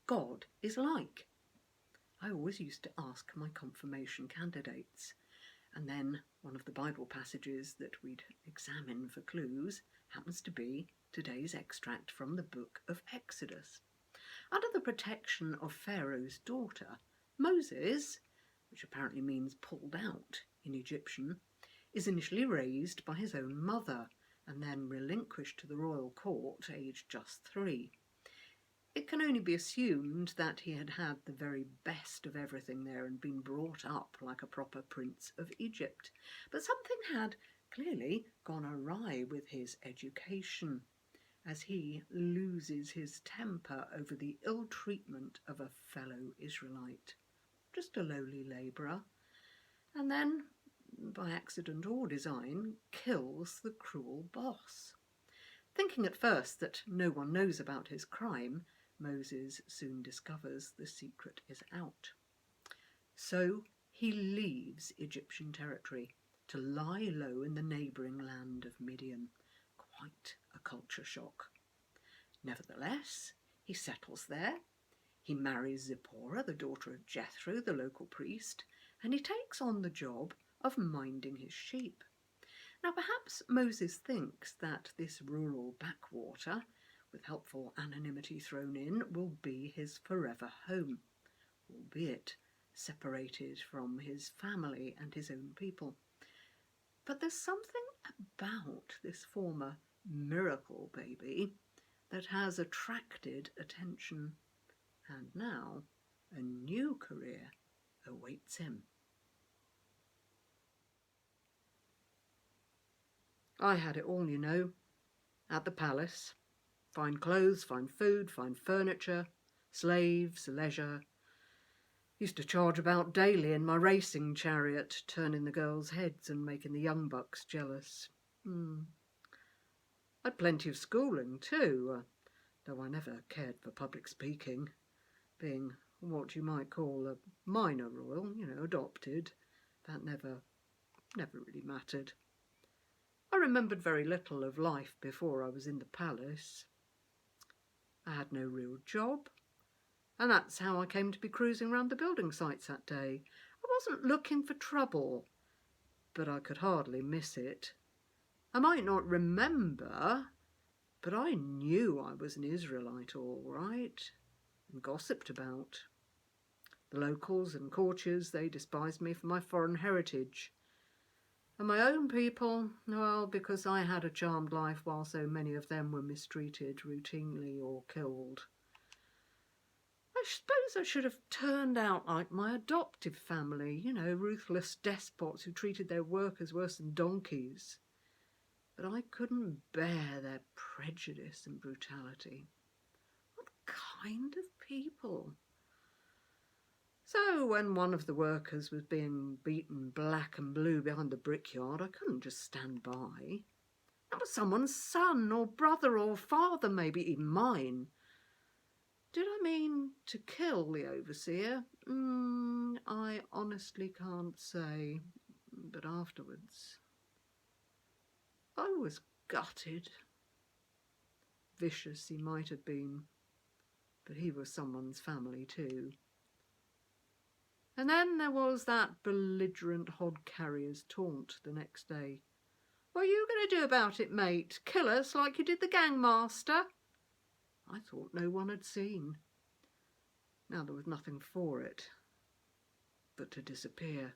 God is like? I always used to ask my confirmation candidates, and then one of the Bible passages that we'd examine for clues happens to be today's extract from the book of Exodus. Under the protection of Pharaoh's daughter, Moses, which apparently means pulled out in Egyptian, is initially raised by his own mother and then relinquished to the royal court aged just 3. It can only be assumed that he had had the very best of everything there and been brought up like a proper prince of Egypt. But something had clearly gone awry with his education, as he loses his temper over the ill treatment of a fellow Israelite, just a lowly labourer, and then, by accident or design, kills the cruel boss. Thinking at first that no one knows about his crime, Moses soon discovers the secret is out. So he leaves Egyptian territory to lie low in the neighbouring land of Midian. Quite a culture shock. Nevertheless, he settles there. He marries Zipporah, the daughter of Jethro, the local priest, and he takes on the job of minding his sheep. Now, perhaps Moses thinks that this rural backwater, with helpful anonymity thrown in, will be his forever home, albeit separated from his family and his own people. But there's something about this former miracle baby that has attracted attention, and now a new career awaits him. I had it all, you know, at the palace. Fine clothes, fine food, fine furniture, slaves, leisure. Used to charge about daily in my racing chariot, turning the girls' heads and making the young bucks jealous. I'd plenty of schooling too, though I never cared for public speaking, being what you might call a minor royal, adopted. That never really mattered. I remembered very little of life before I was in the palace. I had no real job, and that's how I came to be cruising around the building sites that day. I wasn't looking for trouble, but I could hardly miss it. I might not remember, but I knew I was an Israelite all right, and gossiped about. The locals and courtiers, they despised me for my foreign heritage. And my own people, well, because I had a charmed life while so many of them were mistreated routinely or killed. I suppose I should have turned out like my adoptive family, ruthless despots who treated their workers worse than donkeys. But I couldn't bear their prejudice and brutality. What kind of people? So when one of the workers was being beaten black and blue behind the brickyard, I couldn't just stand by. That was someone's son or brother or father, maybe even mine. Did I mean to kill the overseer? I honestly can't say, but afterwards I was gutted. Vicious he might have been, but he was someone's family too. And then there was that belligerent hod carrier's taunt the next day. What are you going to do about it, mate? Kill us like you did the gangmaster? I thought no one had seen. Now there was nothing for it but to disappear,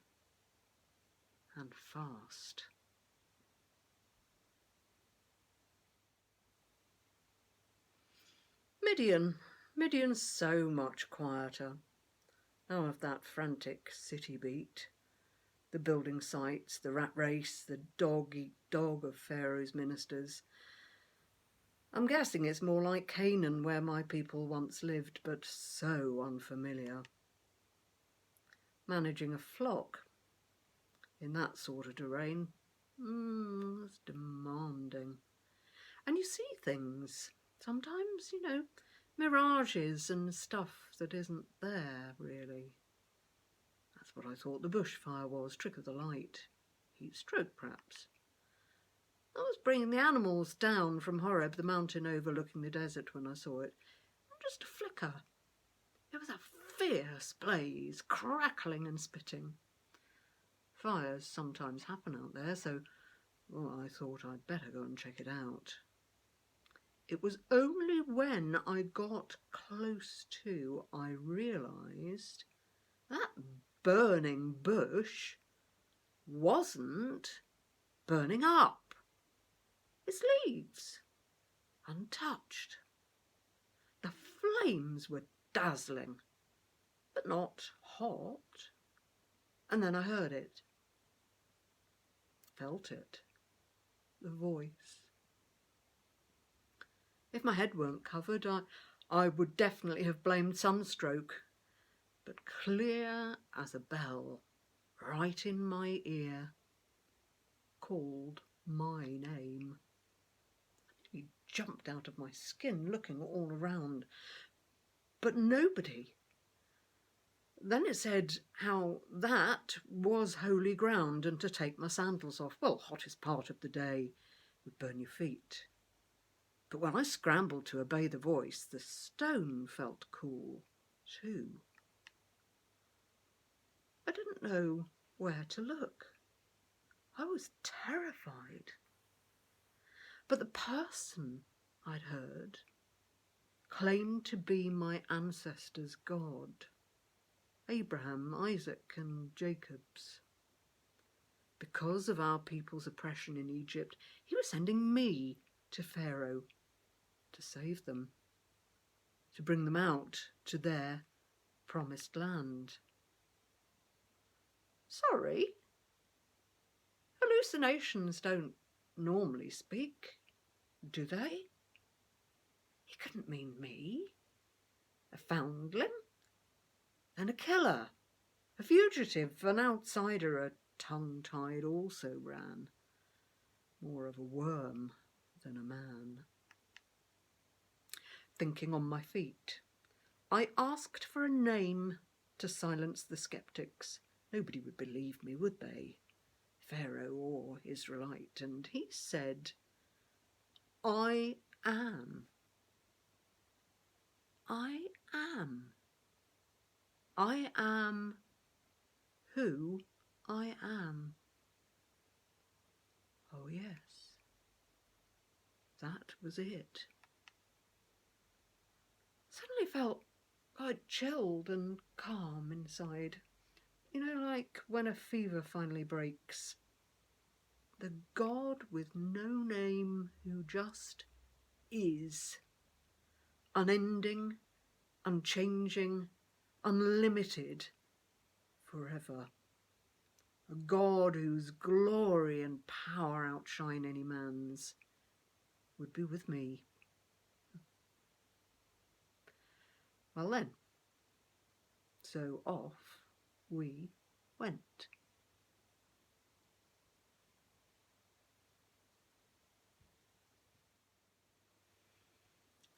and fast. Midian's so much quieter. None of that frantic city beat. The building sites, the rat race, the dog-eat-dog of Pharaoh's ministers. I'm guessing it's more like Canaan, where my people once lived, but so unfamiliar. Managing a flock in that sort of terrain, that's demanding. And you see things, sometimes, mirages and stuff that isn't there, really. That's what I thought the bushfire was, trick of the light. Heat stroke, perhaps. I was bringing the animals down from Horeb, the mountain overlooking the desert, when I saw it. Just a flicker. There was a fierce blaze, crackling and spitting. Fires sometimes happen out there, so I thought I'd better go and check it out. It was only when I got close to I realised that burning bush wasn't burning up. Its leaves, untouched. The flames were dazzling, but not hot. And then I heard it, felt it, the voice. If my head weren't covered, I would definitely have blamed sunstroke. But clear as a bell, right in my ear, called my name. He jumped out of my skin, looking all around, but nobody. Then it said how that was holy ground and to take my sandals off. Well, hottest part of the day would burn your feet. But when I scrambled to obey the voice, the stone felt cool too. I didn't know where to look. I was terrified. But the person I'd heard claimed to be my ancestors' God, Abraham, Isaac and Jacob's. Because of our people's oppression in Egypt, he was sending me to Pharaoh to save them, to bring them out to their promised land. Sorry, hallucinations don't normally speak, do they? He couldn't mean me, a foundling, then a killer, a fugitive, an outsider, a tongue-tied also ran, more of a worm than a man. Thinking on my feet, I asked for a name to silence the skeptics. Nobody would believe me, would they? Pharaoh or Israelite. And he said, I am. I am. I am who I am. Oh yes, that was it. Suddenly felt quite chilled and calm inside. You know, like when a fever finally breaks. The God with no name who just is. Unending, unchanging, unlimited, forever. A God whose glory and power outshine any man's would be with me. Well then, so off we went.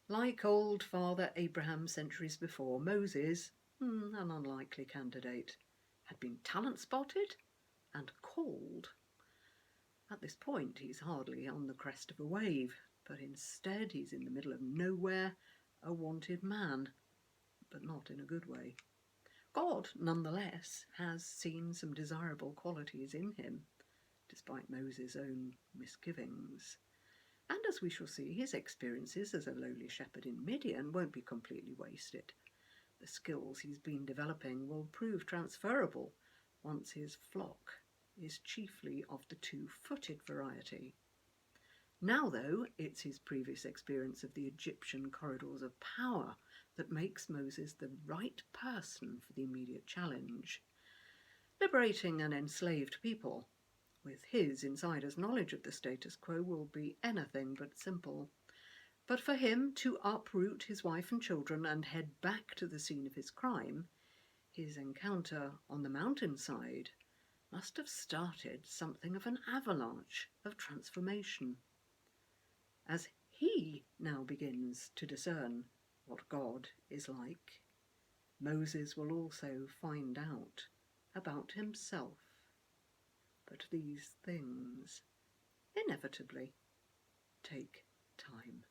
Like old Father Abraham centuries before, Moses, an unlikely candidate, had been talent spotted and called. At this point he's hardly on the crest of a wave, but instead he's in the middle of nowhere, a wanted man, but not in a good way. God, nonetheless, has seen some desirable qualities in him, despite Moses' own misgivings. And as we shall see, his experiences as a lowly shepherd in Midian won't be completely wasted. The skills he's been developing will prove transferable once his flock is chiefly of the two-footed variety. Now, though, it's his previous experience of the Egyptian corridors of power that makes Moses the right person for the immediate challenge. Liberating an enslaved people, with his insider's knowledge of the status quo, will be anything but simple. But for him to uproot his wife and children and head back to the scene of his crime, his encounter on the mountainside must have started something of an avalanche of transformation. As he now begins to discern what God is like, Moses will also find out about himself. But these things inevitably take time.